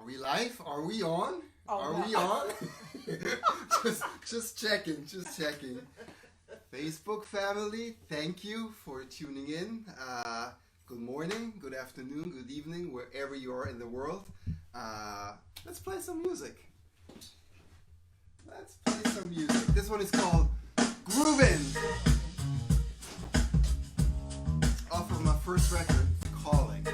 we live? Are we on? Oh, Are no. we on? just checking. Facebook family, thank you for tuning in. Good morning, good afternoon, good evening, wherever you are in the world. Let's play some music. This one is called Groovin'. Off of my first record, Calling.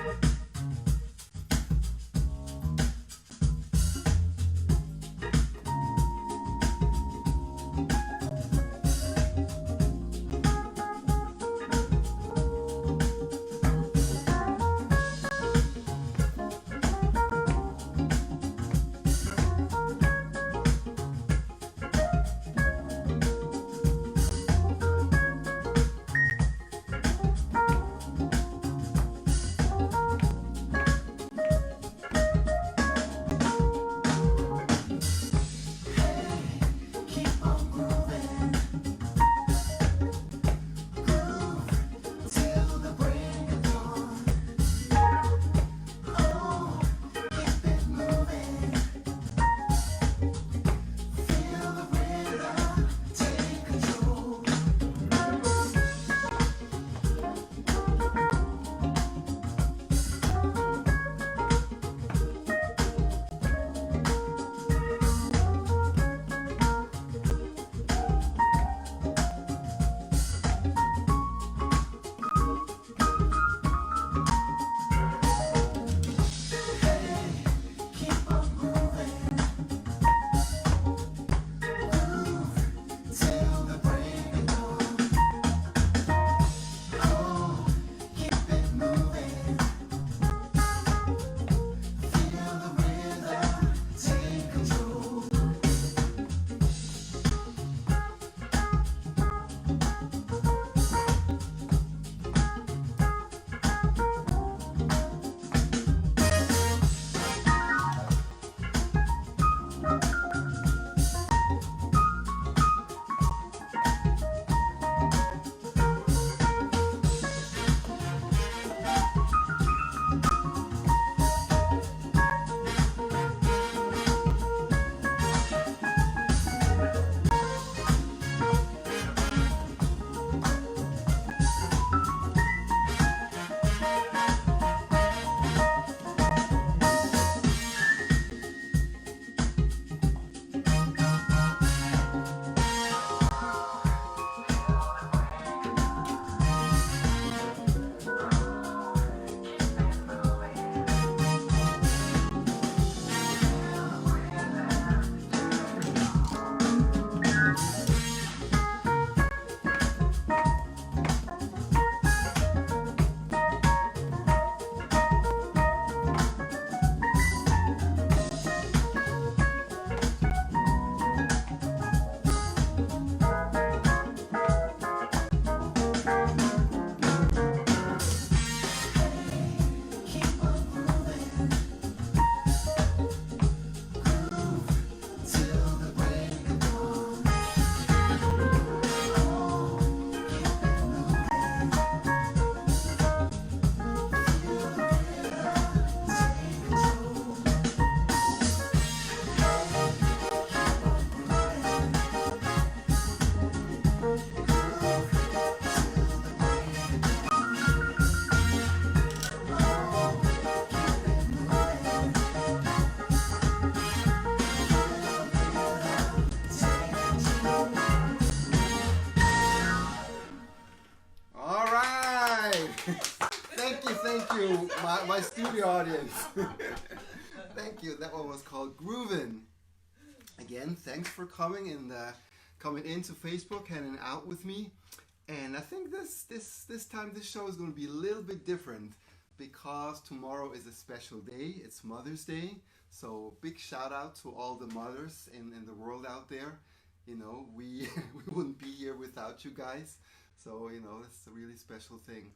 Thank you, my studio audience. Thank you. That one was called Groovin'. Again, thanks for coming and coming into Facebook, hanging out with me. And I think this time this show is going to be a little bit different because tomorrow is a special day. It's Mother's Day. So big shout out to all the mothers in the world out there. You know, we wouldn't be here without you guys. So, you know, it's a really special thing.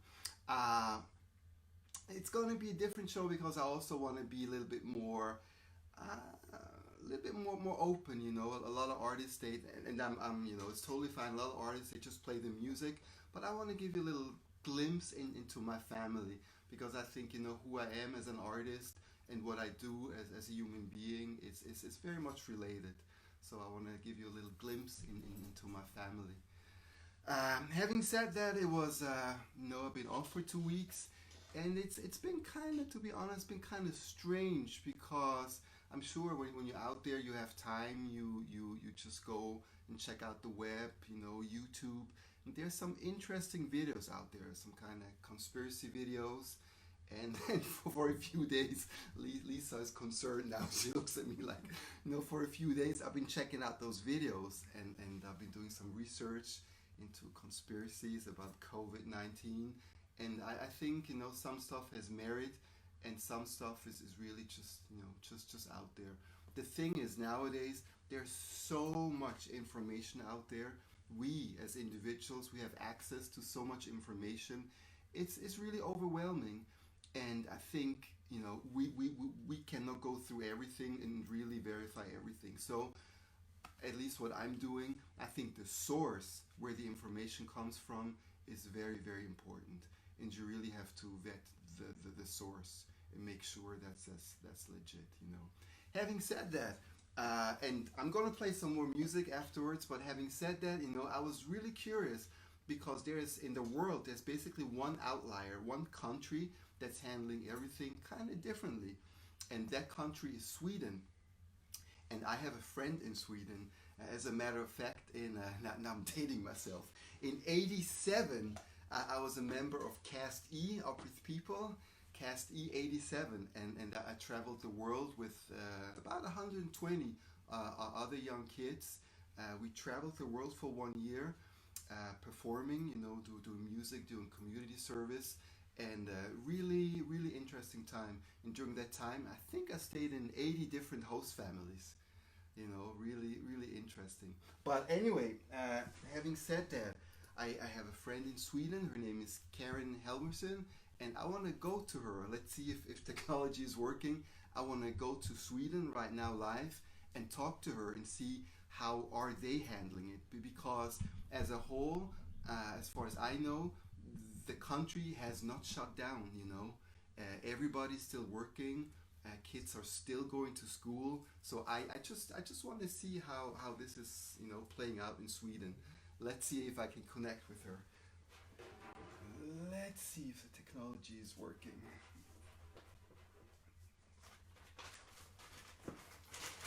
It's going to be a different show because I also want to be a little bit more more open, you know. A lot of artists, and I'm you know, it's totally fine. A lot of artists, they just play the music, but I want to give you a little glimpse into my family because I think, you know, who I am as an artist and what I do as a human being, it's very much related. So I want to give you a little glimpse into my family. Having said that, it was I've been off for 2 weeks, and it's been kind of, to be honest, been kind of strange because I'm sure when you're out there, you have time, you just go and check out the web, YouTube. And there's some interesting videos out there, some kind of conspiracy videos. And then for a few days, Lisa is concerned now. She looks at me like, for a few days I've been checking out those videos, and I've been doing some research into conspiracies about COVID-19. And I think, some stuff has merit, and some stuff is really just out there. The thing is, nowadays, there's so much information out there. We as individuals, we have access to so much information. It's really overwhelming, and I think we cannot go through everything and really verify everything. So at least what I'm doing, I think the source where the information comes from is very, very important, and you really have to vet the source and make sure that's legit. Having said that, and I'm gonna play some more music afterwards, but having said that, I was really curious because in the world there's basically one outlier, one country that's handling everything kind of differently, and that country is Sweden. And I have a friend in Sweden. As a matter of fact, now I'm dating myself. In '87, I was a member of Cast E, Up With People, Cast E '87, and I traveled the world with about 120 other young kids. We traveled the world for 1 year, performing, doing music, doing community service, and really, really interesting time. And during that time, I think I stayed in 80 different host families. Really, really interesting. But anyway, having said that, I have a friend in Sweden. Her name is Karin Helmerson, and I want to go to her. Let's see if technology is working. I want to go to Sweden right now live and talk to her and see how are they handling it. Because as a whole, as far as I know, the country has not shut down. Everybody's still working. Kids are still going to school. So I just want to see how this is playing out in Sweden. Let's see if I can connect with her. Let's see if the technology is working.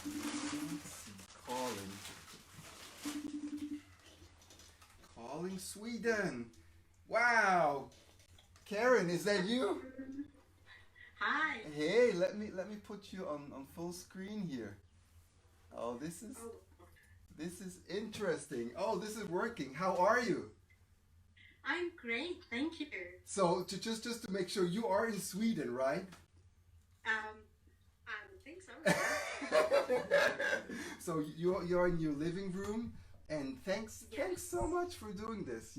Let's see. Calling Sweden. Wow. Karin, is that you? Hi. Hey, let me put you on full screen here. Oh, this is interesting. Oh, this is working. How are you? I'm great, thank you. So just to make sure, you are in Sweden, right? I don't think so. So you're in your living room, and thanks so much for doing this.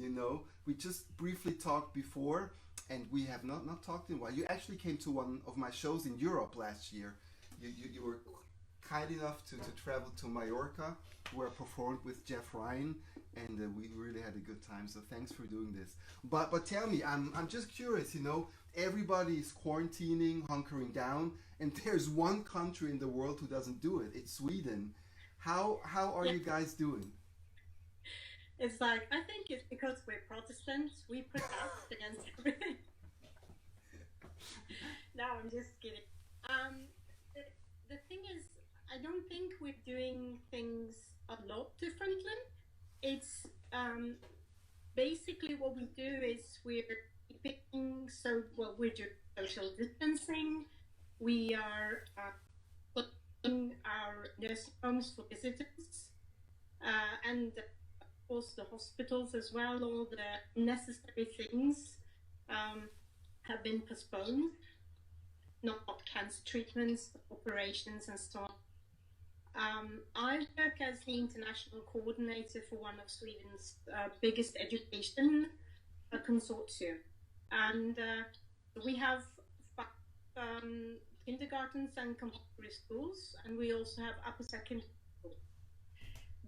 We just briefly talked before, and we have not talked in a while. You actually came to one of my shows in Europe last year. You were kind enough to travel to Mallorca, where I performed with Jeff Ryan, and we really had a good time. So thanks for doing this. But tell me, I'm just curious. Everybody is quarantining, hunkering down, and there's one country in the world who doesn't do it. It's Sweden. How are you guys doing? It's like, I think it's because we're Protestants, we protest against everything. No, I'm just kidding. The thing is, I don't think we're doing things a lot differently. It's basically what we do is we're keeping, we're doing social distancing. We are putting our nursing homes for visitors, and of course the hospitals as well. All the necessary things have been postponed. Not cancer treatments, operations, and so on. I work as the international coordinator for one of Sweden's biggest education consortium, and we have 5 kindergartens and compulsory schools, and we also have upper secondary schools.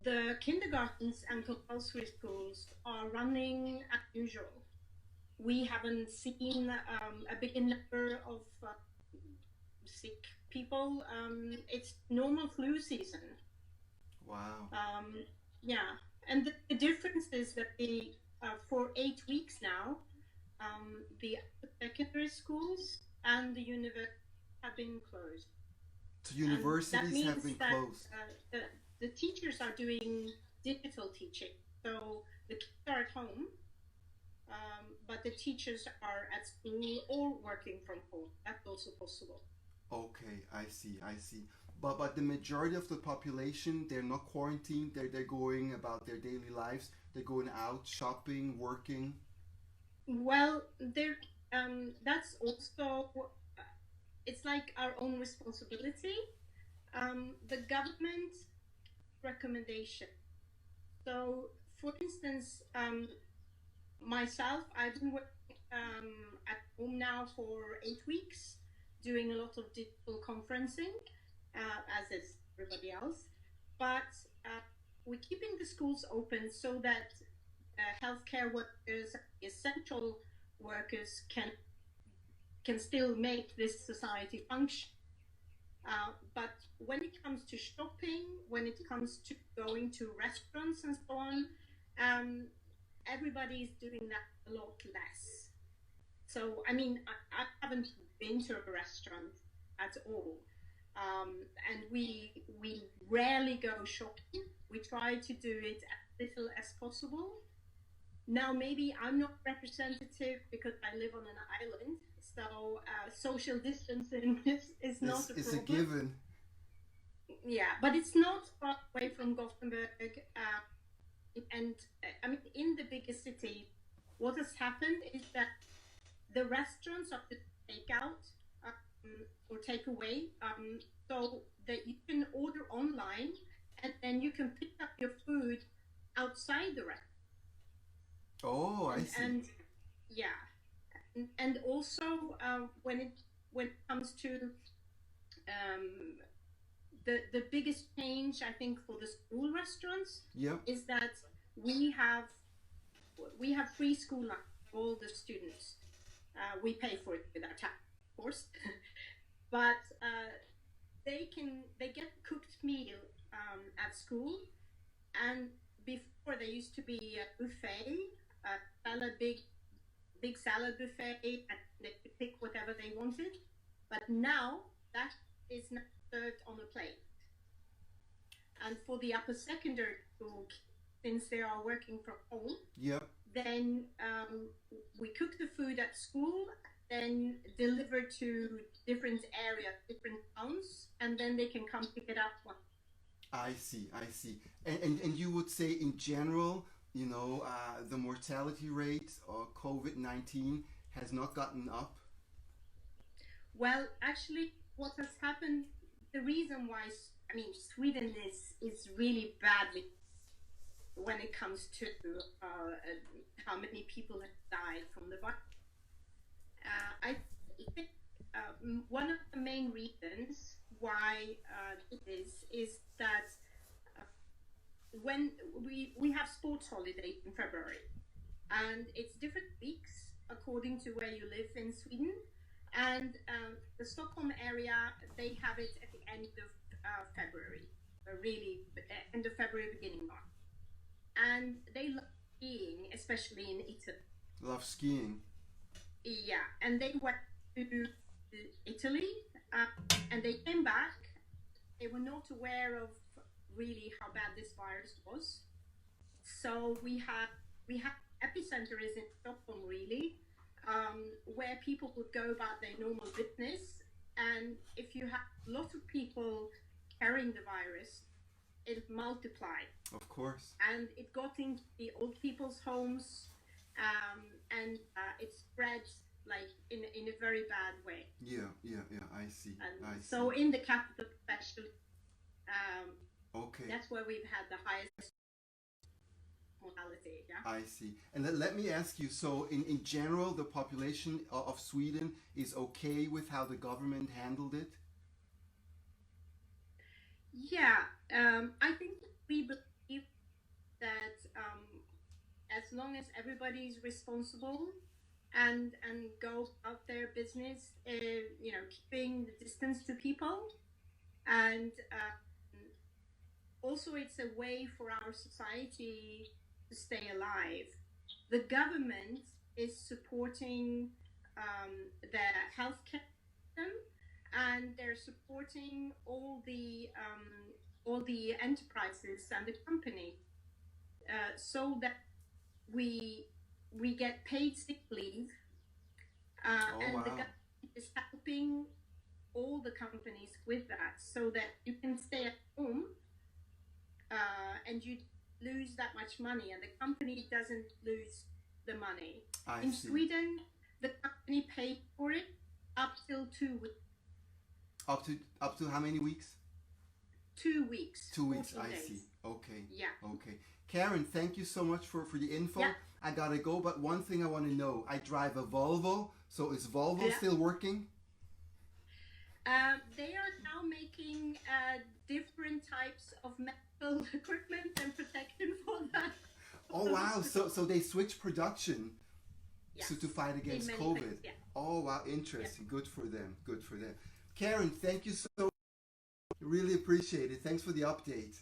The kindergartens and compulsory schools are running as usual. We haven't seen a big number of sick people. It's normal flu season. Wow. Yeah, and the difference is that for 8 weeks now, the secondary schools and the university have been closed. So universities have been closed. The teachers are doing digital teaching. So the kids are at home, but the teachers are at school or working from home. That's also possible. Okay, I see. But the majority of the population, they're not quarantined. They're going about their daily lives. They're going out shopping, working. Well, that's also it's like our own responsibility. The government recommendation. So, for instance, myself, I've been working at home now for 8 weeks, doing a lot of digital conferencing, as is everybody else. But we're keeping the schools open so that healthcare workers, essential workers can still make this society function. But when it comes to shopping, when it comes to going to restaurants and so on, everybody is doing that a lot less. So, I mean, I haven't been to a restaurant at all. And we rarely go shopping. We try to do it as little as possible. Now, maybe I'm not representative because I live on an island, so social distancing is not a problem. It's a given. Yeah, but it's not far away from Gothenburg. And I mean, in the bigger city, what has happened is that the restaurants are to take out or take away, so that you can order online and then you can pick up your food outside the restaurant. Oh, I see. And yeah, and also when it comes to the biggest change, I think, for the school restaurants, yep, is that we have free school lunch for all the students. We pay for it with our tax, of course, but they get cooked meal at school, and before there used to be a buffet, salad, big salad buffet, and they could pick whatever they wanted. But now that is not served on a plate. And for the upper secondary school, since they are working from home, yep, then we cook the food at school, then deliver to different areas, different towns, and then they can come pick it up. I see. And you would say in general, you know, the mortality rate of COVID-19 has not gotten up? Well, actually, what has happened, the reason why, I mean, Sweden is really badly when it comes to how many people have died from the virus. I think one of the main reasons why it is that when we have sports holidays in February, and it's different weeks according to where you live in Sweden, and the Stockholm area, they have it at the end of February, really end of February, beginning March, and they love skiing, especially in Italy. Love skiing. Yeah, and they went to Italy, and they came back. They were not aware of really how bad this virus was. So we have epicenter is in Stockholm, really, where people would go about their normal business. And if you have a lot of people carrying the virus, it multiplied. Of course. And it got into the old people's homes, and it spread like in a very bad way. Yeah, I see. So in the capital especially, okay, that's where we've had the highest mortality. Yeah, I see. And let me ask you, so in general, the population of Sweden is okay with how the government handled it? Yeah, I think we believe that as long as everybody is responsible, and go about their business, keeping the distance to people. And also, it's a way for our society to stay alive. The government is supporting the healthcare system, and they're supporting all the enterprises and the company, so that we get paid sick leave, and wow. the government is helping all the companies with that, so that you can stay at home, and you lose that much money, and the company doesn't lose the money. In Sweden, the company paid for it up till 2 weeks. Up to how many weeks? 2 weeks. 2 weeks. I days. see. Okay. Yeah. Okay. Karin, thank you so much for the info. Yeah. I gotta go, but one thing I want to know: I drive a Volvo, so is Volvo still working? They are now making different types of medical equipment and protection for that. Oh wow! So they switch production, yes, to fight against COVID. Yeah. Oh wow! Interesting. Yeah. Good for them. Good for them. Karin, thank you so much. Really appreciate it. Thanks for the update.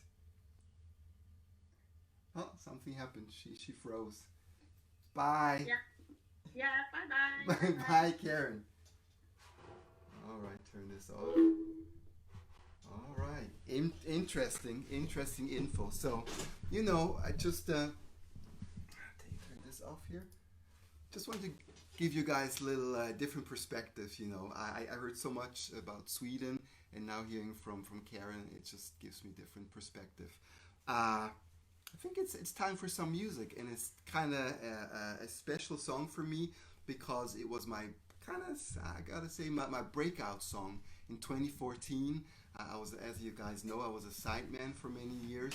Oh, something happened. She froze. Bye. Yeah. Yeah. Bye bye. Bye, Karin. All right, turn this off. All right, interesting info. So, I just turn this off here. Just wanted to give you guys a little different perspective. I heard so much about Sweden, and now hearing from Karin, it just gives me different perspective. I think it's time for some music, and it's kind of a special song for me because it was my I gotta say, my breakout song in 2014. I was, as you guys know, I was a sideman for many years,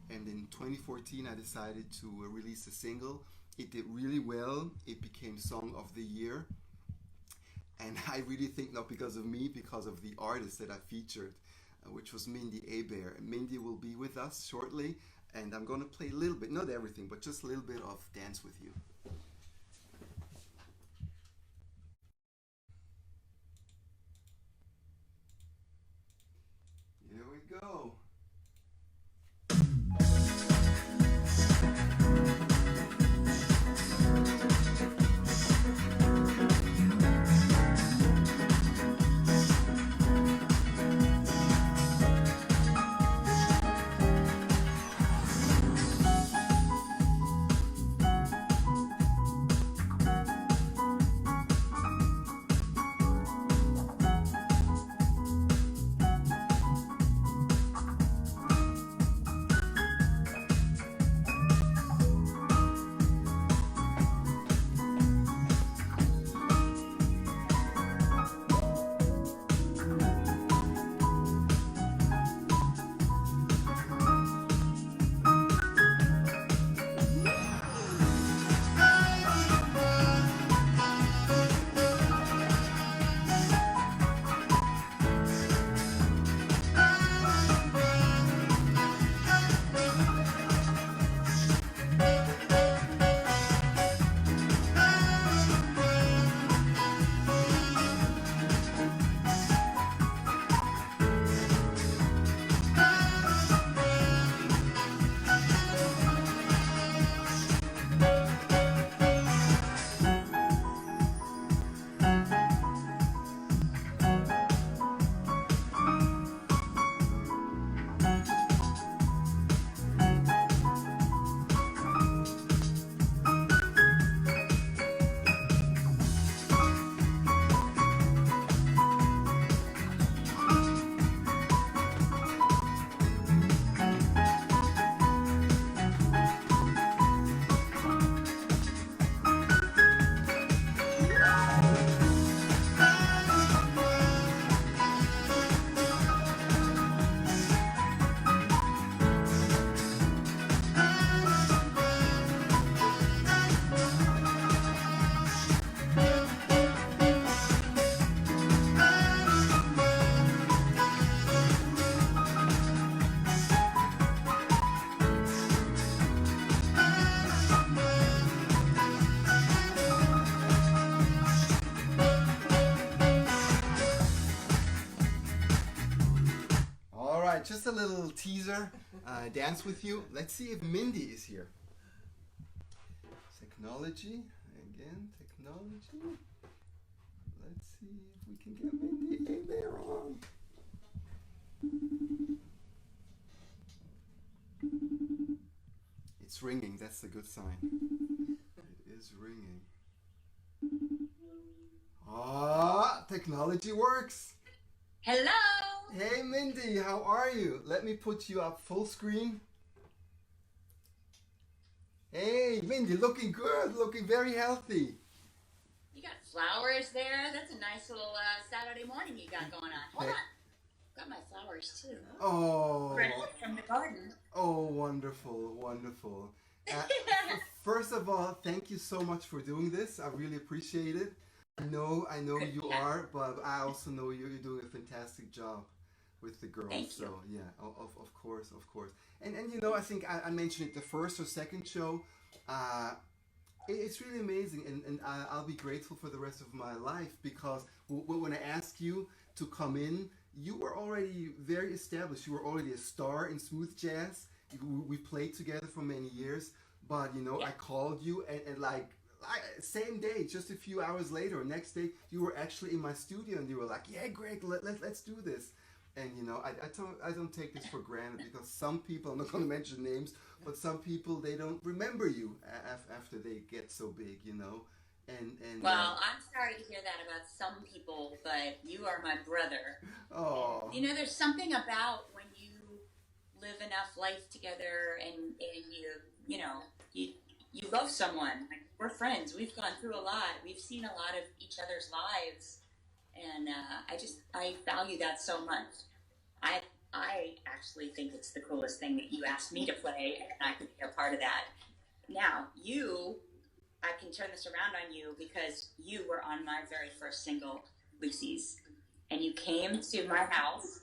and in 2014 I decided to release a single. It did really well. It became Song of the Year, and I really think not because of me, because of the artist that I featured, which was Mindi Abair. Mindi will be with us shortly, and I'm gonna play a little bit, not everything, but just a little bit of Dance With You. Here we go. just a little teaser, dance with you. Let's see if Mindi is here. Technology, again, technology. Let's see if we can get Mindi Abair on. It's ringing, that's a good sign. It is ringing. Ah, technology works. Hello. Hey Mindi, how are you? Let me put you up full screen. Hey Mindi, looking good, looking very healthy. You got flowers there. That's a nice little Saturday morning you got going on. Hold on. Got my flowers too. Oh. Fresh from the garden. Oh, wonderful, wonderful. First of all, thank you so much for doing this. I really appreciate it. I know you are, but I also know you're doing a fantastic job with the girls. Thank you. So yeah, of course. And you know, I think I mentioned it the first or second show. It's really amazing, and I'll be grateful for the rest of my life, because when I asked you to come in, you were already very established. You were already a star in smooth jazz. We played together for many years, but you know, I called you and like same day, just a few hours later, next day, you were actually in my studio, and you were like, "Yeah, Greg, let's do this." And you know, I don't take this for granted, because some people, I'm not going to mention names, but some people, they don't remember you after they get so big, you know. And well, I'm sorry to hear that about some people, but you are my brother. Oh. You know, there's something about when you live enough life together, and you know, you love someone. Like, we're friends. We've gone through a lot. We've seen a lot of each other's lives, and I value that so much. I actually think it's the coolest thing that you asked me to play, and I could be a part of that. Now, I can turn this around on you, because you were on my very first single, Lucy's, and you came to my house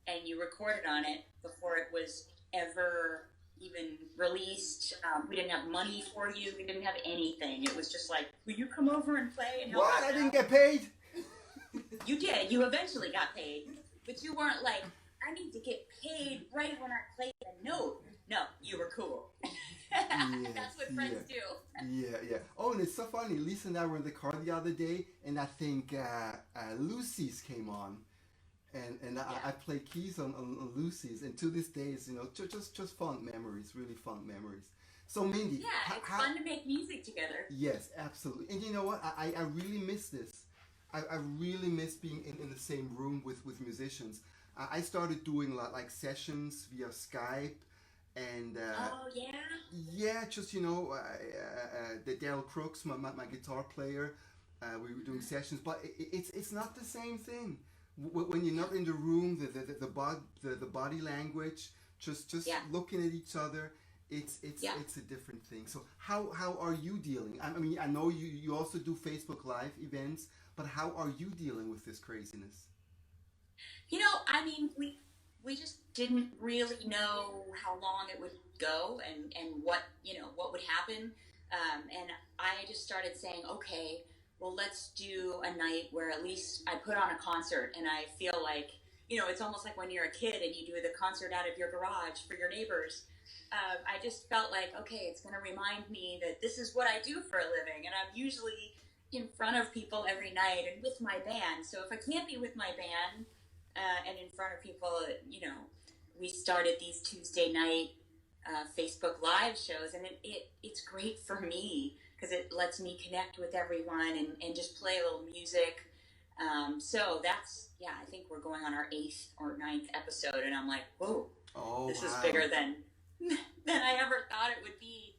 and you recorded on it before it was ever even released. We didn't have money for you. We didn't have anything. It was just like, will you come over and play and help us I out? didn't get paid. You did. You eventually got paid, but you weren't like, I need to get paid right when I play the note. No, you were cool. Yes, That's what friends do. Yeah. Oh, and it's so funny. Lisa and I were in the car the other day, and I think Lucy's came on, and I played keys on Lucy's, and to this day, it's, you know, just fond memories, really fond memories. So Mindi, yeah, it's fun to make music together. Yes, absolutely. And you know what? I really miss this. I really miss being in the same room with musicians. I started doing like sessions via Skype. And oh yeah, yeah, just, you know, the Daryl Crooks, my guitar player, we were doing sessions, but it's not the same thing when you're not in the room. The body language, just looking at each other, it's a different thing. So how are you dealing? I mean, I know you also do Facebook Live events, but how are you dealing with this craziness? You know, I mean, we just didn't really know how long it would go, and what, you know, what would happen. And I just started saying, okay, well, let's do a night where at least I put on a concert, and I feel like, you know, it's almost like when you're a kid and you do the concert out of your garage for your neighbors. I just felt like, okay, it's going to remind me that this is what I do for a living, and I'm usually in front of people every night and with my band. So if I can't be with my band, and in front of people, you know, we started these Tuesday night Facebook Live shows, and it's great for me, because it lets me connect with everyone and just play a little music. So that's, I think we're going on our 8th or 9th episode, and I'm like, whoa, this is bigger than I ever thought it would be.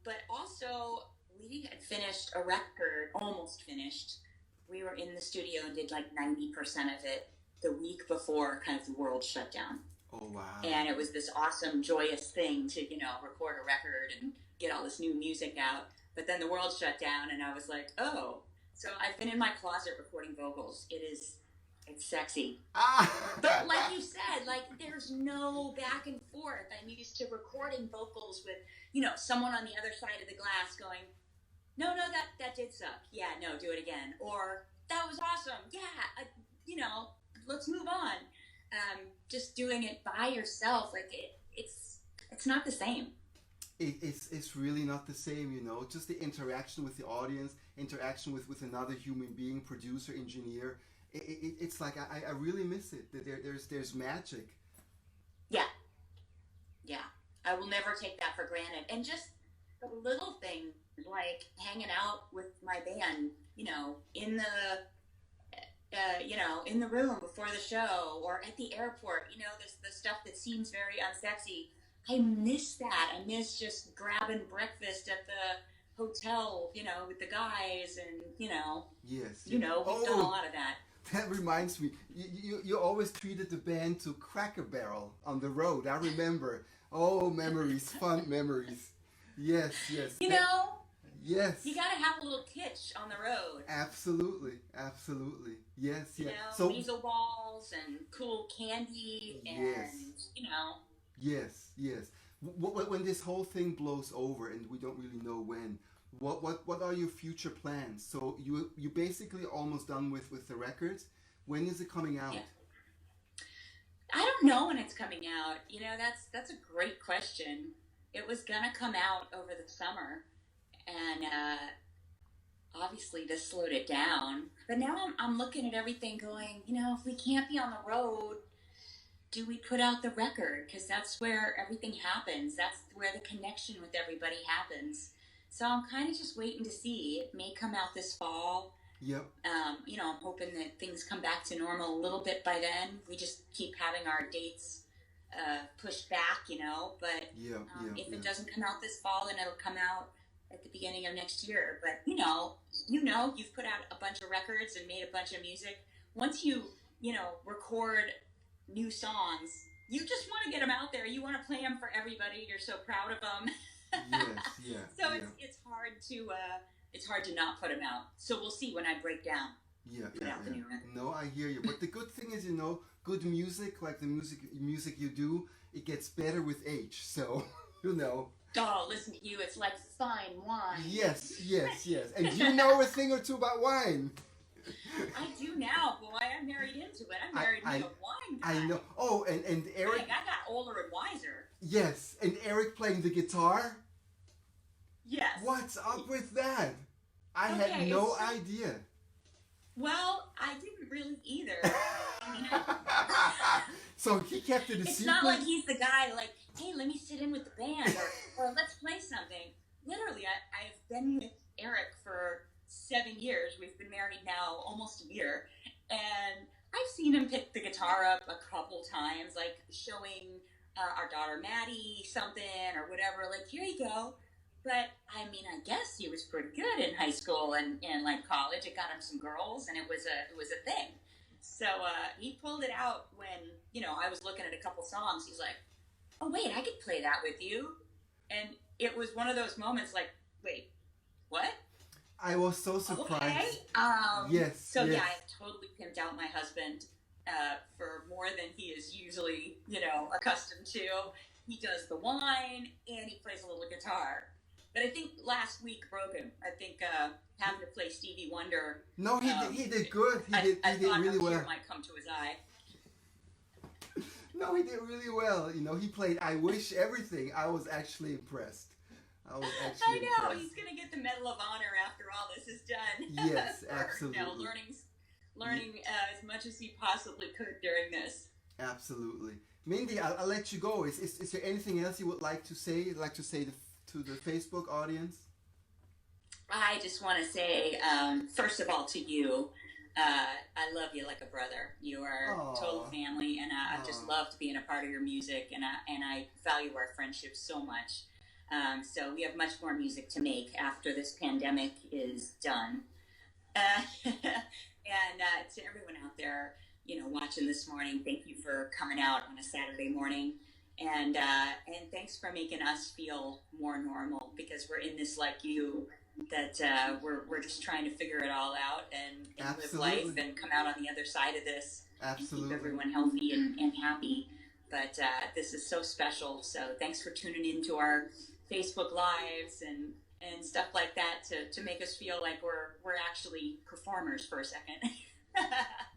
But also, we had finished a record, almost finished. We were in the studio and did like 90% of it the week before kind of the world shut down. Oh, wow. And it was this awesome, joyous thing to, you know, record a record and get all this new music out. But then the world shut down, and I was like, oh. So I've been in my closet recording vocals. It's sexy. But like you said, like, there's no back and forth. I'm used to recording vocals with, you know, someone on the other side of the glass going, no, that did suck. Yeah, no, do it again. Or, that was awesome. Yeah, you know, let's move on. just doing it by yourself, like it's not the same. It's really not the same, you know. Just the interaction with the audience, interaction with another human being, producer, engineer. It's like I really miss it. There's magic. Yeah, yeah. I will never take that for granted. And just the little things like hanging out with my band, you know, in the room before the show or at the airport, you know, the stuff that seems very unsexy. I miss that. I miss just grabbing breakfast at the hotel, you know, with the guys and, you know. Yes. You know, we've done a lot of that. That reminds me, you always treated the band to Cracker Barrel on the road. I remember. Oh, memories, fun memories. Yes. You know? Yes. You gotta have a little kitsch on the road. Absolutely. Yes. You know, so weasel balls and cool candy and, you know. Yes. When this whole thing blows over and we don't really know when, what are your future plans? So you basically almost done with the records. When is it coming out? Yeah. I don't know when it's coming out. You know, that's a great question. It was gonna come out over the summer, and obviously this slowed it down. But now I'm looking at everything going, you know, if we can't be on the road, do we put out the record? Because that's where everything happens. That's where the connection with everybody happens. So I'm kind of just waiting to see. It may come out this fall. Yep. You know, I'm hoping that things come back to normal a little bit by then. We just keep having our dates pushed back, you know. But if it doesn't come out this fall, then it'll come out at the beginning of next year. But you've put out a bunch of records and made a bunch of music. Once you record new songs, you just want to get them out there. You want to play them for everybody. You're so proud of them. So it's hard to not put them out. So we'll see when I break down. Put out the new record. No, I hear you. But the good thing is, you know, good music, like the music you do, it gets better with age. So, you know. Oh, listen to you. It's like fine wine. Yes. And you know a thing or two about wine. I do now, boy. I'm married into it. I'm married to a wine guy. I know. Oh, and Eric. Dang, I got older and wiser. Yes, and Eric playing the guitar. Yes. What's up with that? I had no idea. Well, I didn't really either. So he kept it a secret? It's not like he's the guy like, hey, let me sit in with the band or let's play something. Literally, I've been with Eric for 7 years. We've been married now almost a year. And I've seen him pick the guitar up a couple times, like showing our daughter Maddie something or whatever. Like, here you go. But, I mean, I guess he was pretty good in high school and like college. It got him some girls, and it was a thing. So he pulled it out when, you know, I was looking at a couple songs. He's like, oh, wait, I could play that with you. And it was one of those moments like, wait, what? I was so surprised. Okay. Yes. So, yeah, I've totally pimped out my husband for more than he is usually, you know, accustomed to. He does the wine, and he plays a little guitar. But I think last week broke him. I think having to play Stevie Wonder. No, he did good. He did really well. I might come to his eye. No, he did really well. You know, he played I Wish Everything. I was actually impressed. I know. Impressed. He's going to get the Medal of Honor after all this is done. Yes, absolutely. You know, learning as much as he possibly could during this. Absolutely. Mindi, I'll let you go. Is there anything else you would like to say? To the Facebook audience? I just want to say, first of all, to you, I love you like a brother. You are total family, and I've just loved being a part of your music, and I value our friendship so much. So we have much more music to make after this pandemic is done. And to everyone out there, you know, watching this morning, thank you for coming out on a Saturday morning. And thanks for making us feel more normal, because we're in this like you, that we're just trying to figure it all out and live life and come out on the other side of this. Absolutely. And keep everyone healthy and happy. But this is so special. So thanks for tuning into our Facebook Lives and stuff like that to make us feel like we're actually performers for a second.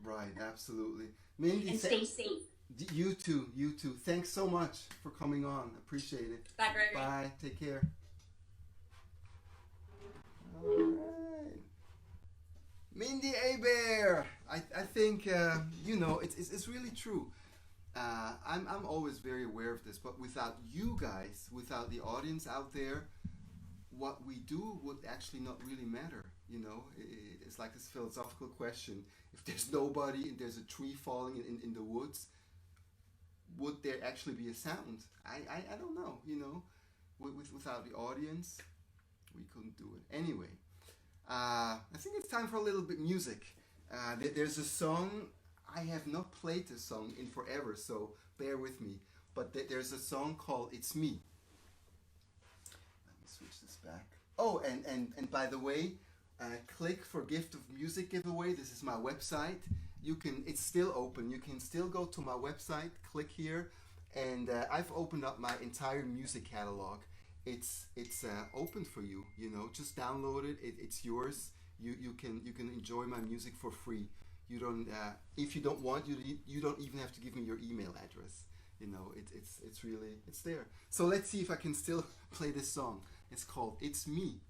Right, absolutely. Mindi, and stay safe. You too. You too. Thanks so much for coming on. Appreciate it. Bye, Gregory. Bye. Take care. All right. Mindi Abair. I think you know it's really true. I'm always very aware of this, but without you guys, without the audience out there, what we do would actually not really matter. You know, it's like this philosophical question: if there's nobody and there's a tree falling in the woods, would there actually be a sound? I don't know. You know, without the audience, we couldn't do it. Anyway, I think it's time for a little bit music. There's a song. I have not played this song in forever, so bear with me. But there's a song called "It's Me." Let me switch this back. Oh, and by the way, click for Gift of Music giveaway. This is my website. It's still open. You can still go to my website, click here, and I've opened up my entire music catalog. It's open for you. You know, just download it. It's yours. You can enjoy my music for free. You don't if you don't want, you don't even have to give me your email address. You know, it's really there. So let's see if I can still play this song. It's called "It's Me."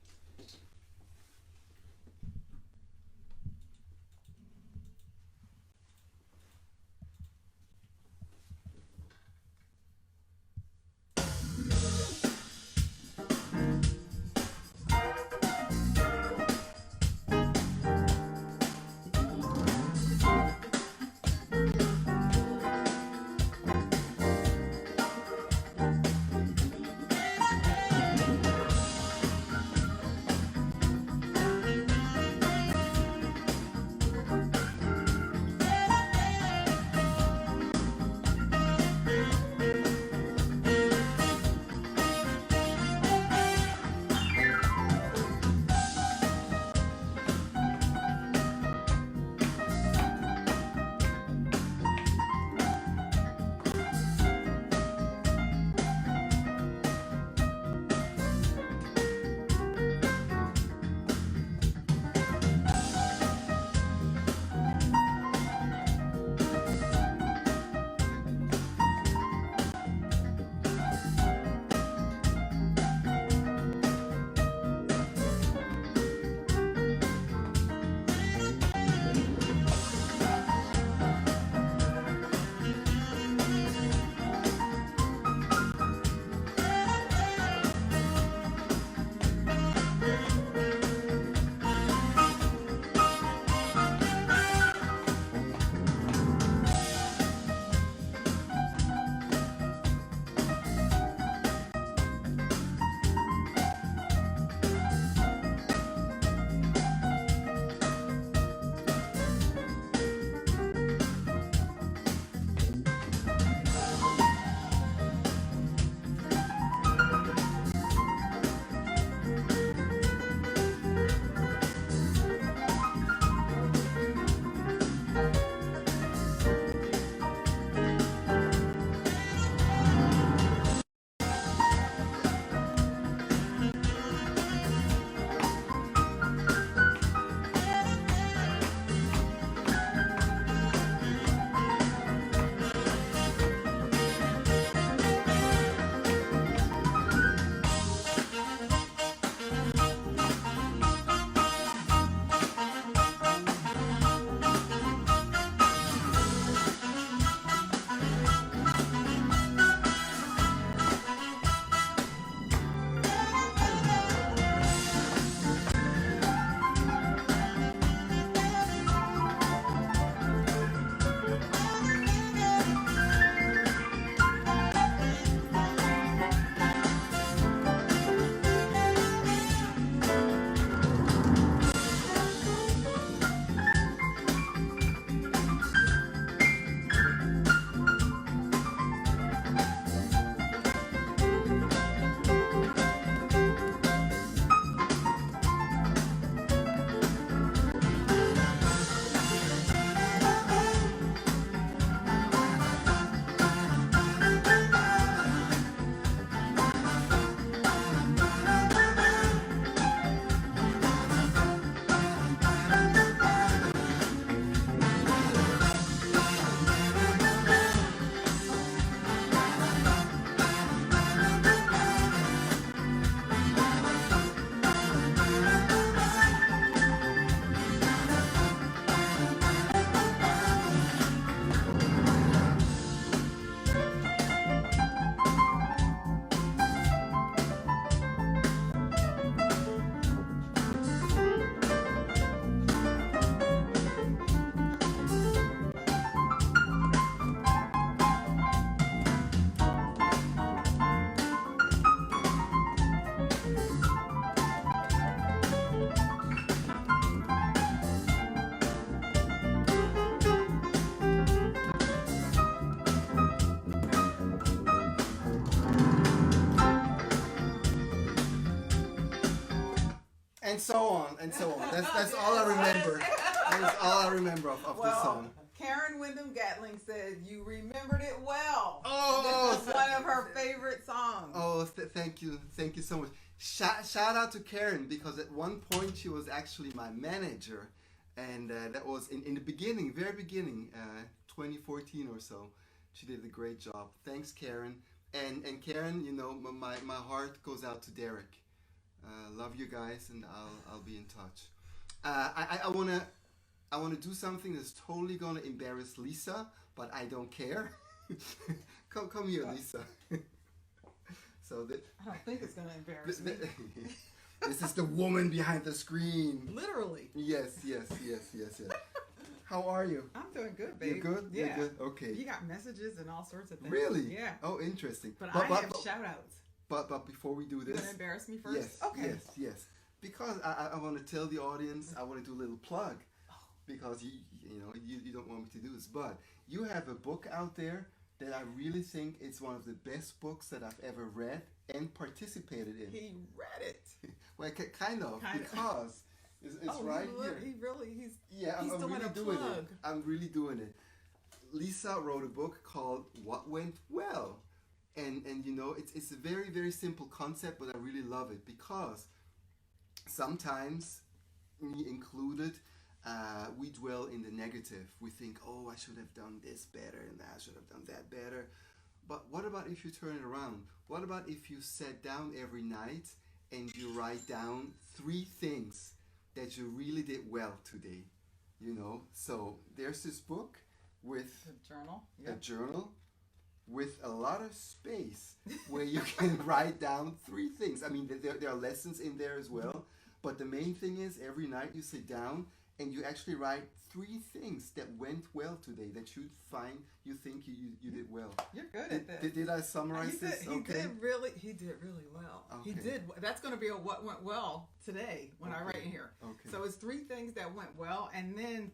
and so on, and so on. That's all I remember. That's all I remember of the song. Karen Wyndham Gatling said you remembered it well. Oh, this is one of her favorite songs. Oh, thank you so much. Shout out to Karen, because at one point she was actually my manager, and that was in the beginning, very beginning, 2014 or so. She did a great job. Thanks, Karen. And Karen, you know, my heart goes out to Derek. Love you guys, and I'll be in touch. I wanna do something that's totally gonna embarrass Lisa, but I don't care. come here, Lisa. I don't think it's gonna embarrass me. This is the woman behind the screen. Literally. Yes. How are you? I'm doing good, baby. You good? Yeah. You're good? Okay. You got messages and all sorts of things. Really? Yeah. Oh, interesting. But I have shout-outs. But before we do this... You're going to embarrass me first? Yes. Okay. Yes. Because I want to tell the audience, I want to do a little plug. Because you don't want me to do this. But you have a book out there that I really think it's one of the best books that I've ever read and participated in. He read it. Well, kind of. Because... It's right here. He's I'm doing really a doing plug. it. I'm really doing it. Lisa wrote a book called What Went Well. And you know, it's a very, very simple concept, but I really love it because sometimes, me included, we dwell in the negative. We think, oh, I should have done this better and I should have done that better. But what about if you turn it around? What about if you sat down every night and you write down 3 things that you really did well today, you know? So there's this book with a journal with a lot of space where you can write down 3 things. I mean, there are lessons in there as well, but the main thing is every night you sit down and you actually write 3 things that went well today that you think you did well. You're good at this. Did I summarize this? He did really well. Okay. He did. That's going to be a what went well today when I write in here. Okay. So it's 3 things that went well, and then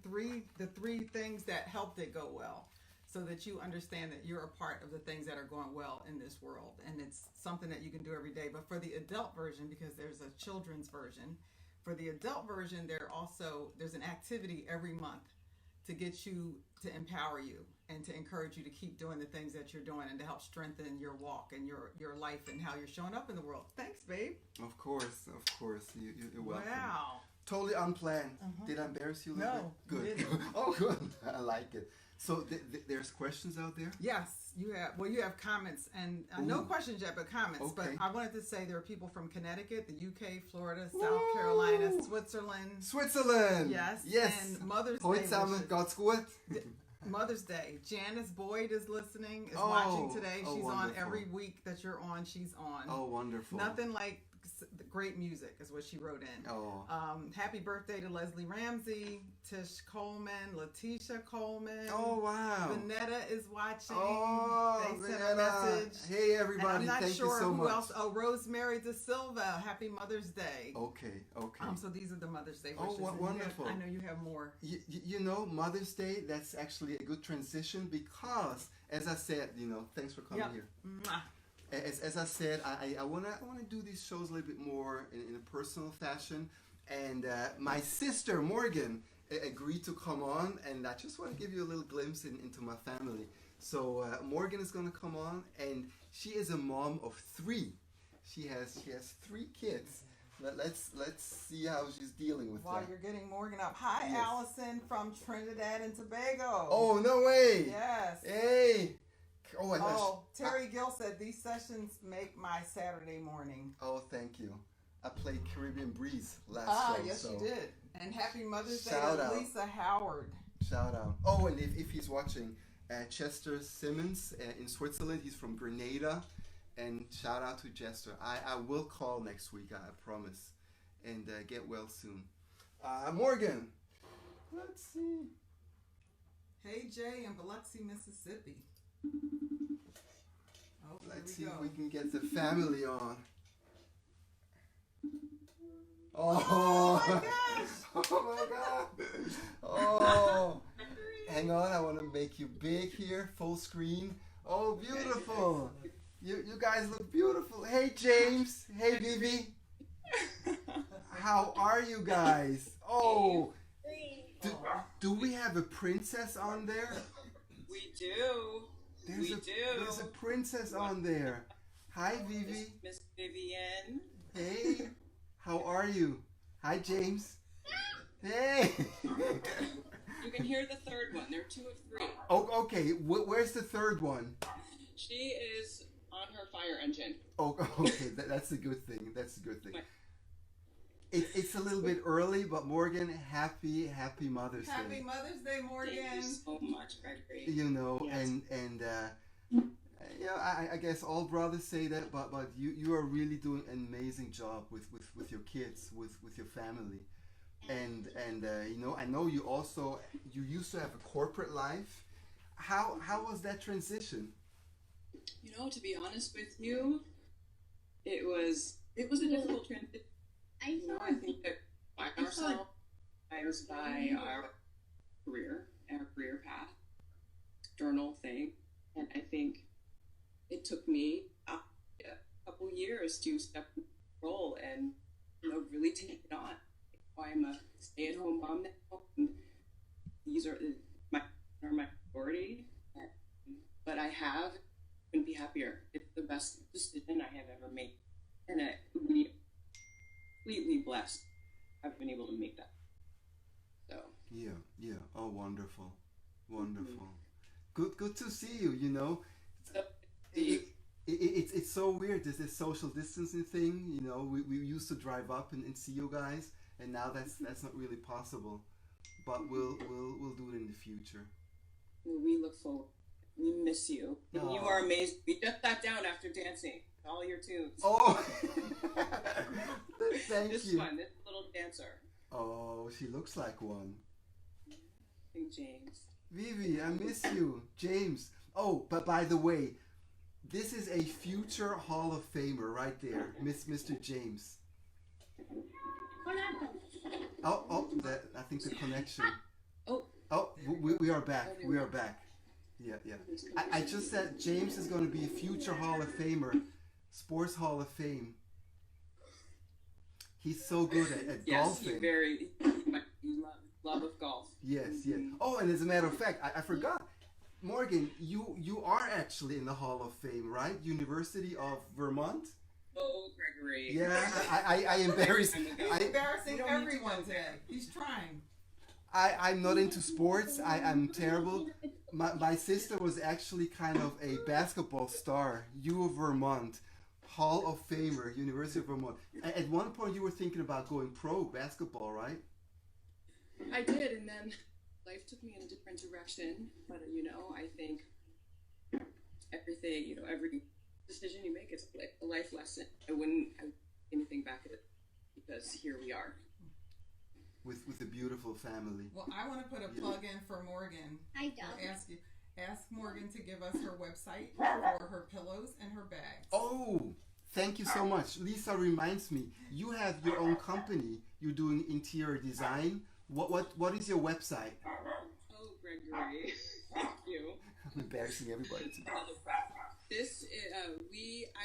the 3 things that helped it go well, so that you understand that you're a part of the things that are going well in this world, and it's something that you can do every day. But for the adult version, because there's a children's version. For the adult version, there's an activity every month to get you, to empower you and to encourage you to keep doing the things that you're doing and to help strengthen your walk and your life and how you're showing up in the world. Thanks, babe. Of course. You're welcome. Wow. Totally unplanned. Did I embarrass you a little bit? No, Good. you didn't. Oh, good. I like it. So there's questions out there? Yes, you have comments, and no questions yet, but comments. Okay. But I wanted to say there are people from Connecticut, the UK, Florida, South Carolina, Switzerland. Yes. And Mother's Day wishes. God's gut. Mother's Day. Janice Boyd is listening, watching today. She's on every week that you're on. She's on. Oh, wonderful. Nothing like great music is what she wrote in. Oh. Happy birthday to Leslie Ramsey, Tish Coleman, Letitia Coleman. Oh, wow. Vanetta is watching. Oh, they sent a message. Hey, everybody. Thank you so who much. else. Oh, Rosemary De Silva. Happy Mother's Day. Okay. So these are the Mother's Day wishes. Oh, wonderful. I know you have more. You know, Mother's Day, that's actually a good transition because, as I said, thanks for coming here. Mwah. As I said, I wanna do these shows a little bit more in a personal fashion, and my sister Morgan agreed to come on, and I just want to give you a little glimpse into my family. So Morgan is gonna come on, and she is a mom of 3. She has 3 kids. Let's see how she's dealing with While that. you're getting Morgan up, hi Yes. Allison from Trinidad and Tobago. Oh, no way! Yes. Hey. Oh, Terry Gill said these sessions make my Saturday morning. Oh, thank you. I played Caribbean Breeze last show. Yes, you did. And happy Mother's Day Shout to out. Lisa Howard. Shout out. Oh, and if he's watching, Chester Simmons in Switzerland, he's from Grenada. And shout out to Chester. I will call next week, I promise. And get well soon. Morgan, let's see. Hey Jay in Biloxi, Mississippi. Oh, Let's see if we can get the family on. Oh my gosh! Oh my god! Oh, hang on, I want to make you big here, full screen. Oh, beautiful! You guys look beautiful. Hey James. Hey Vivi. How are you guys? Oh, do we have a princess on there? We do. There's a princess on there. Hi, Vivi. Miss Vivian. Hey, how are you? Hi, James. Hey. You can hear the third one. There are 2 of 3. Oh, okay. Where's the third one? She is on her fire engine. Oh, okay. That's a good thing. That's a good thing. It's a little bit early, but Morgan, happy Mother's Day. Happy Mother's Day, Morgan. Thank you so much, Gregory. You know, Yes. and yeah, I guess all brothers say that, but you are really doing an amazing job with your kids, with your family, and you know, I know you used to have a corporate life. How was that transition? You know, to be honest with you, it was a difficult transition. You know, I think that by ourselves, by our career path, external thing, and I think it took me a couple years to step in the role and, you know, really take it on. I'm a stay-at-home mom now, and these are my priority. But I couldn't be happier. It's the best decision I have ever made, and I completely blessed I've been able to make that. So Yeah. Oh, wonderful. Good to see you. You know, it's so weird. There's this social distancing thing. You know, we used to drive up and see you guys, and now that's not really possible. But we'll do it in the future. we look forward. We miss you. And you are amazing. We just sat down after dancing all your tunes. Oh, thank This you. one, this little dancer. Oh, she looks like one. Hey, James. Vivi, I miss you. James. Oh, but by the way, this is a future Hall of Famer right there, Mr. James. What happened? I think the connection. Oh, We are back. We are back. Yeah. I just said James is going to be a future Hall of Famer, Sports Hall of Fame. He's so good at yes, golfing. you love of golf. Yes. Oh, and as a matter of fact, I forgot. Morgan, you are actually in the Hall of Fame, right? University of Vermont? Oh, Gregory. Yeah, I embarrass. I'm He's embarrassing We don't need to everyone go today. there. He's trying. I'm not into sports. I'm terrible. My sister was actually kind of a basketball star. U of Vermont, Hall of Famer, University of Vermont. At one point, you were thinking about going pro basketball, right? I did, and then life took me in a different direction. But you know, I think everything, you know, every decision you make is like a life lesson. I wouldn't have anything back at it because here we are. With a beautiful family. Well, I want to put a plug in for Morgan. Ask Morgan to give us her website for her pillows and her bags. Oh, thank you so much. Lisa reminds me, you have your own company. You're doing interior design. What is your website? Oh, Gregory, thank you. I'm embarrassing everybody today.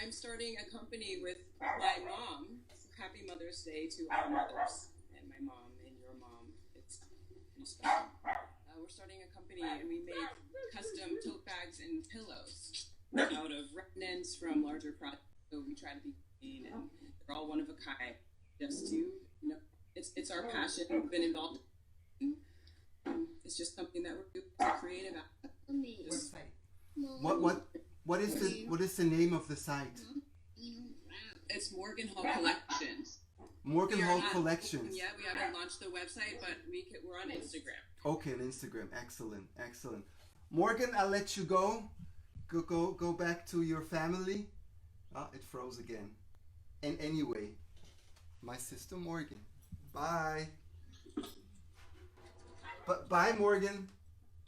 I'm starting a company with my mom. Happy Mother's Day to our mothers and my mom and your mom. It's pretty special. We're starting a company and we make custom tote bags and pillows out of remnants from larger projects. So we try to be clean and they're all one of a kind. Just to, you know, it's our passion. We've been involved. It's just something that we're doing. It's a creative Website. What is the name of the site? It's Morgan Hall Collections. Morgan Hall Collections. Yeah, we haven't launched the website, but we're on Instagram. Okay, on Instagram. Excellent. Morgan, I'll let you go. Go back to your family. Ah, it froze again. And anyway, my sister Morgan. Bye. But bye, Morgan.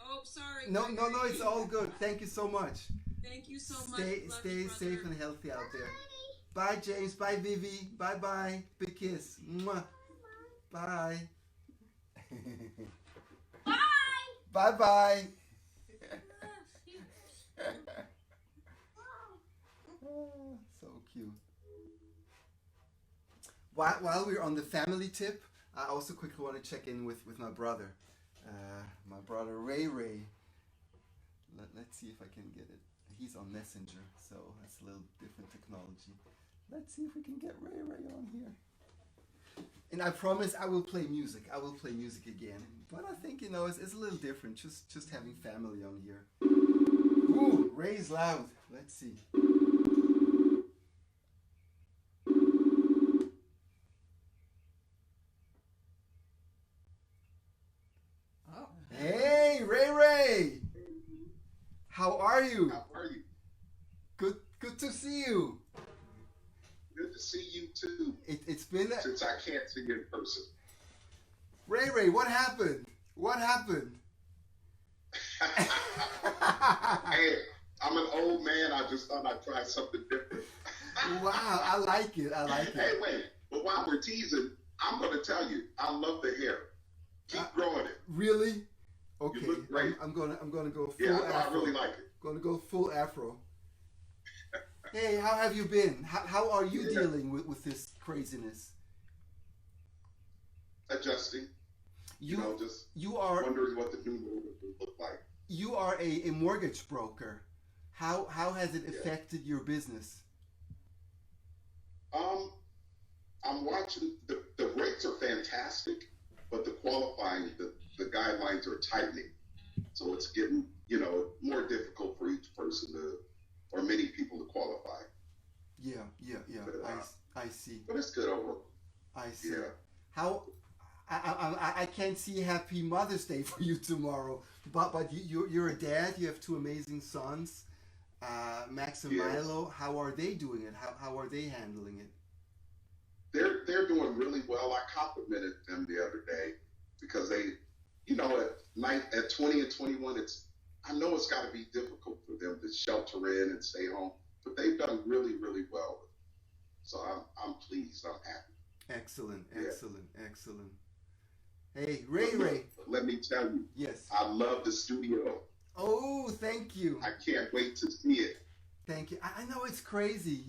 Oh, sorry. No, it's all good. Thank you so much. Thank you so much. Stay safe and healthy out there. Bye, James. Bye, Vivi. Bye. Big kiss. Mwah. Bye. Bye. So cute. While we're on the family tip, I also quickly want to check in with my brother Ray. Let's see if I can get it. He's on Messenger, so that's a little different technology. Let's see if we can get Ray on here. And I promise I will play music. I will play music again. But I think, it's a little different, just having family on here. Ooh, Ray's loud. Let's see. Oh. Hey, Ray! How are you? How are you? Good to see you. Good to see you too. It's been since I can't see you in person. Ray, what happened? What happened? Hey, I'm an old man. I just thought I'd try something different. Wow, I like it. Hey, wait. But while we're teasing, I'm going to tell you, I love the hair. Keep growing it. Really? Okay. You look great. I'm gonna go full Yeah, afro. I really like it. Gonna go full afro. Hey, how have you been? How are you dealing with this craziness? Adjusting. Just you are wondering what the new world will look like. You are a mortgage broker. How has it affected your business? I'm watching. The rates are fantastic, but the qualifying, the guidelines are tightening, so it's getting more difficult for each person or many people to qualify. Yeah. But, I see. But it's good overall. I see. Yeah. How I can't see Happy Mother's Day for you tomorrow, but you're a dad. You have two amazing sons, Max and Yes. Milo. How are they doing it? How are they handling it? They're doing really well. I complimented them the other day because they, at 20 and 21, I know it's got to be difficult for them to shelter in and stay home, but they've done really, really well. So I'm pleased. I'm happy. Excellent. Yeah. Hey, Ray. Let me tell you. Yes. I love the studio. Oh, thank you. I can't wait to see it. Thank you. I know it's crazy.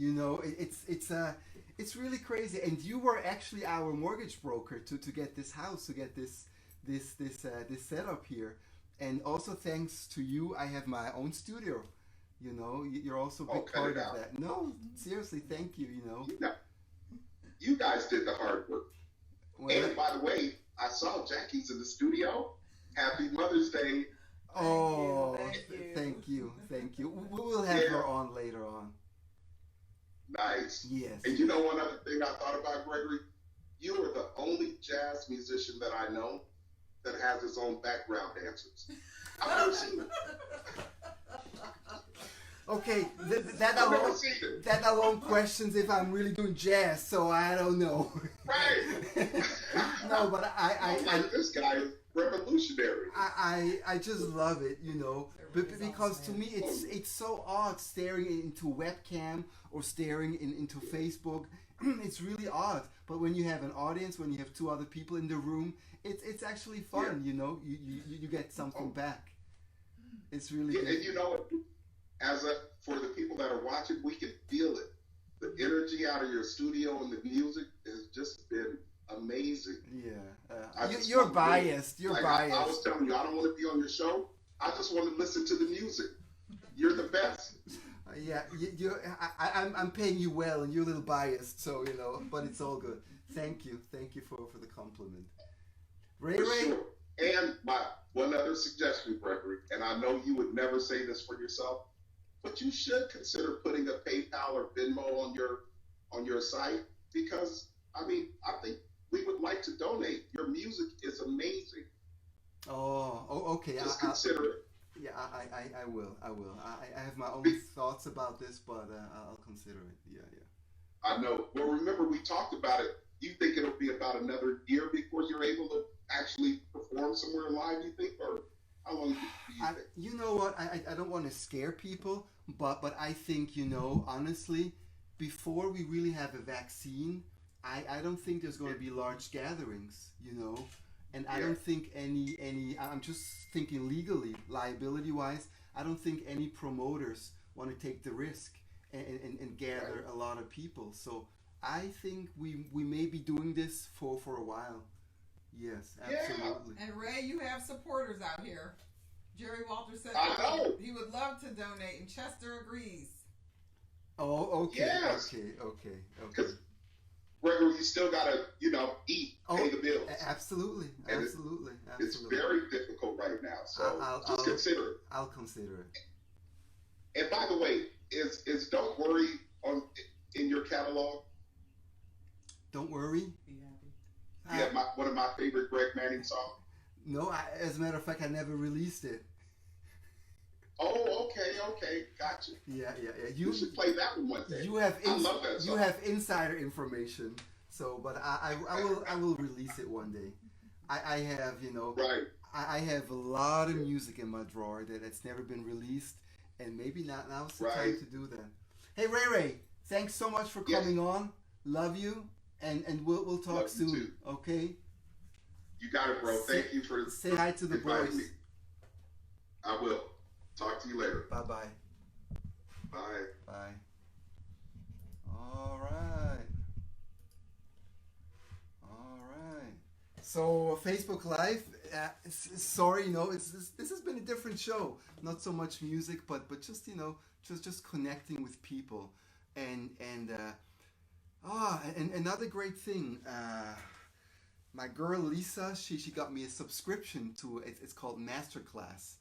It's really crazy. And you were actually our mortgage broker to get this house, to get this setup here. And also thanks to you, I have my own studio. You're also a big part of that. No, seriously, thank you. You guys did the hard work. And by the way, I saw Jackie's in the studio. Happy Mother's Day. Oh, thank you. We will have her on later on. Nice. Yes. And one other thing I thought about, Gregory? You are the only jazz musician that I know that has his own background dancers. I've never seen it. Okay, that alone questions if I'm really doing jazz, so I don't know. Right. No, but this guy is revolutionary. I just love it, because to me it's so odd staring into webcam or staring into Facebook. It's really odd. But when you have an audience, when you have two other people in the room, it's actually fun. Yeah. You get something back. It's really good. And for the people that are watching, we can feel it. The energy out of your studio and the music has just been amazing. Yeah. You're biased. You're biased. I was telling you, I don't want to be on your show. I just want to listen to the music. You're the best. Yeah, I'm paying you well, and you're a little biased, so but it's all good. Thank you for the compliment, Ray. Sure. And my one other suggestion, Gregory, and I know you would never say this for yourself, but you should consider putting a PayPal or Venmo on your site because I think we would like to donate. Your music is amazing. Oh, okay. Just consider it. Yeah, I will. I have my own thoughts about this, but I'll consider it. Yeah. I know. Well, remember we talked about it. You think it'll be about another year before you're able to actually perform somewhere live, you think? Or how long do you think? You know what? I don't want to scare people, but I think, honestly, before we really have a vaccine, I don't think there's going to be large gatherings, And I don't think any I'm just thinking legally, liability-wise, I don't think any promoters want to take the risk and gather a lot of people. So I think we may be doing this for a while. Yes, absolutely. And Ray, you have supporters out here. Jerry Walter said I know. he would love to donate, and Chester agrees. Oh, okay, Yes. okay. Because Gregory, you still gotta, eat, pay the bills. Absolutely. It's very difficult right now. So just consider it. I'll consider it. And by the way, is Don't Worry in your catalog? Don't worry. Be happy. Yeah, one of my favorite Greg Manning songs. No, as a matter of fact, I never released it. Oh, okay, gotcha. Yeah. You should play that one day. I love that song. You have insider information, so but I will release it one day. I have Right. I have a lot of music in my drawer that's never been released, and maybe now's the time to do that. Hey Ray, thanks so much for coming on. Love you, and we'll talk soon. Too. Okay. You got it, bro. Thank you for say hi to the boys. Me. I will. Talk to you later. Bye. Bye. All right. So Facebook Live. Sorry, this has been a different show. Not so much music, but just just connecting with people, and another great thing. My girl Lisa, she got me a subscription to it's called Masterclass.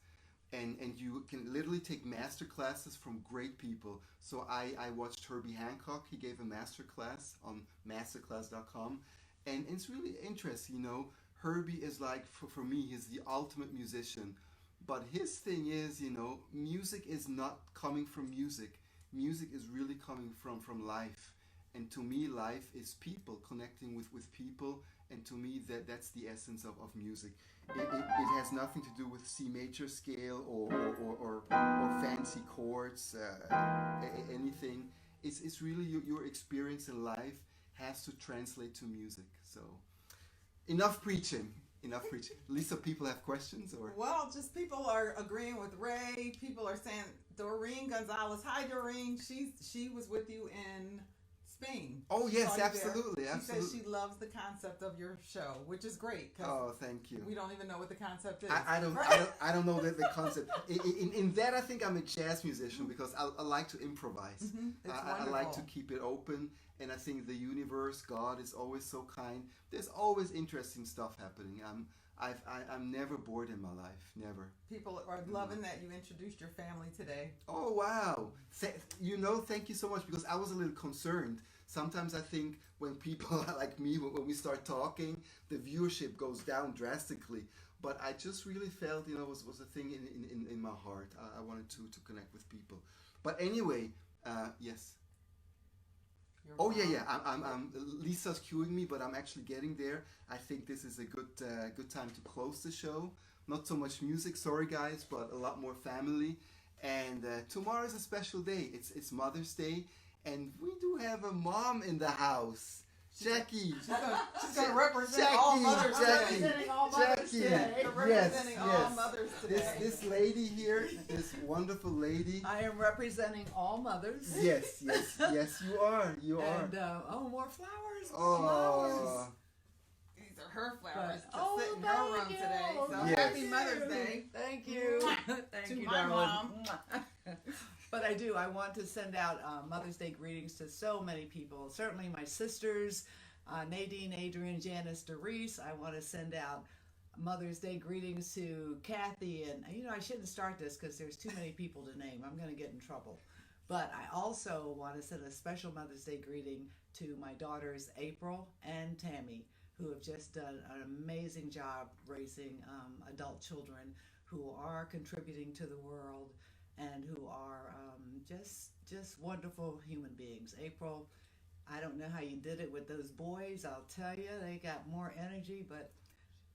And you can literally take master classes from great people. So I watched Herbie Hancock. He gave a master class on masterclass.com. And it's really interesting, Herbie is like, for me, he's the ultimate musician. But his thing is, music is not coming from music. Music is really coming from life. And to me, life is people, connecting with people. And to me, that's the essence of music. It has nothing to do with C major scale or fancy chords, anything. It's really your experience in life has to translate to music. So, enough preaching. Lisa, people have questions or? Well, just people are agreeing with Ray. People are saying Doreen Gonzalez. Hi, Doreen. She was with you in Spain. Oh yes, absolutely. She says she loves the concept of your show, which is great. Oh, thank you. We don't even know what the concept is. I don't know the concept. In that, I think I'm a jazz musician because I like to improvise. Mm-hmm. I like to keep it open, and I think the universe, God, is always so kind. There's always interesting stuff happening. I'm never bored in my life. Never. People are loving that you introduced your family today. Oh, wow. Thank you so much, because I was a little concerned. Sometimes I think when people like me, when we start talking, the viewership goes down drastically. But I just really felt, was a thing in my heart. I wanted to connect with people. But anyway, yes. Oh yeah. I'm Lisa's cueing me, but I'm actually getting there. I think this is a good time to close the show. Not so much music, sorry guys, but a lot more family. And tomorrow is a special day. It's Mother's Day, and we do have a mom in the house. Jackie. She's going to represent all mothers today. Jackie. Representing all mothers today. This lady here, this wonderful lady. I am representing all mothers. Yes, you are. And, more flowers. Oh. These are her flowers to sit in her room today. So yes. Happy Mother's Day. Thank you. Thank you, my darling. mom. But I want to send out Mother's Day greetings to so many people. Certainly my sisters, Nadine, Adrian, Janice, Doris. I want to send out Mother's Day greetings to Kathy. And, I shouldn't start this because there's too many people to name. I'm going to get in trouble. But I also want to send a special Mother's Day greeting to my daughters, April and Tammy, who have just done an amazing job raising adult children who are contributing to the world and who are just wonderful human beings. April, I don't know how you did it with those boys. I'll tell you, they got more energy, but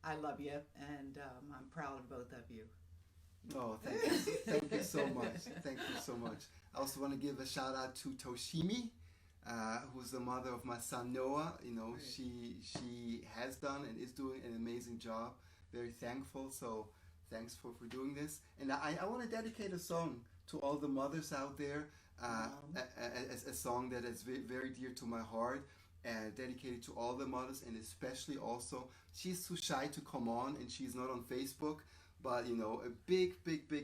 I love you, and I'm proud of both of you. Oh, thank you. Thank you so much. Thank you so much. I also want to give a shout out to Toshimi, who's the mother of my son Noah. She has done and is doing an amazing job. Very thankful. So thanks for doing this. And I want to dedicate a song to all the mothers out there. a song that is very dear to my heart, and dedicated to all the mothers, and especially also, she's too shy to come on, and she's not on Facebook, but a big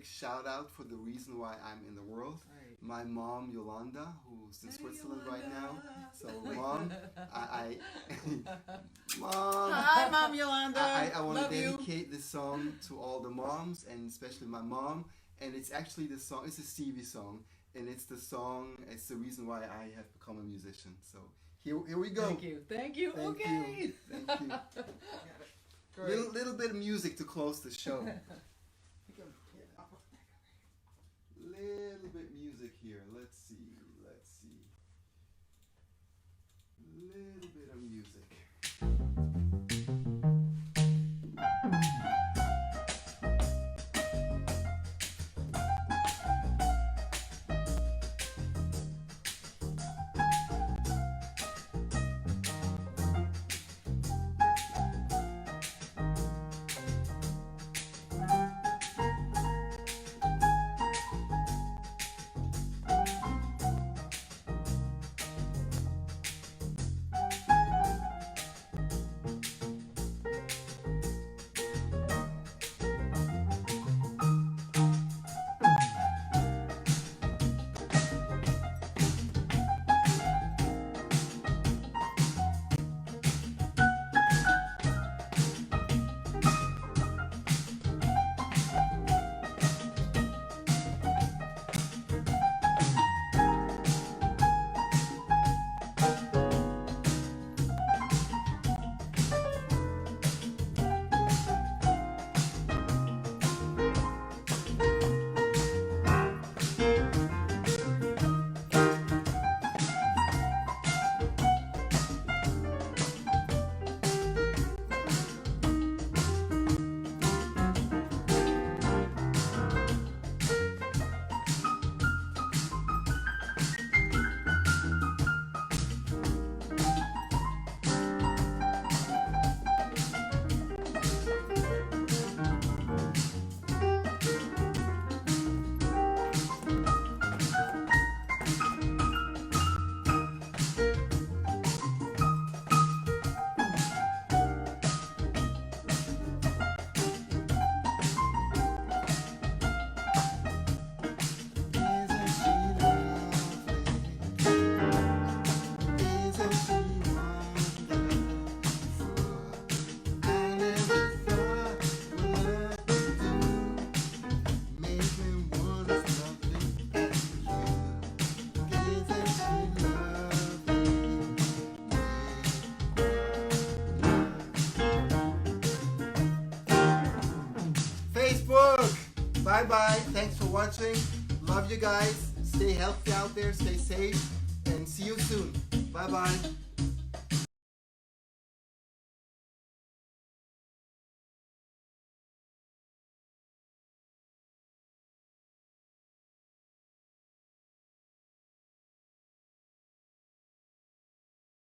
shout out for the reason why I'm in the world. Right. My mom Yolanda, who's in Switzerland right now. So Wait. Mom, Mom. Hi, Mom Yolanda. I want to Love you. dedicate this song to all the moms, and especially my mom. And it's actually the song. It's a Stevie song, and it's the song. It's the reason why I have become a musician. So here we go. Thank you. Thank Okay. you. Thank you. Great. Little bit of music to close the show. Little bit music here. Let's see. Little bit of music. Bye. Thanks for watching. Love you guys. Stay healthy out there. Stay safe. And see you soon. Bye.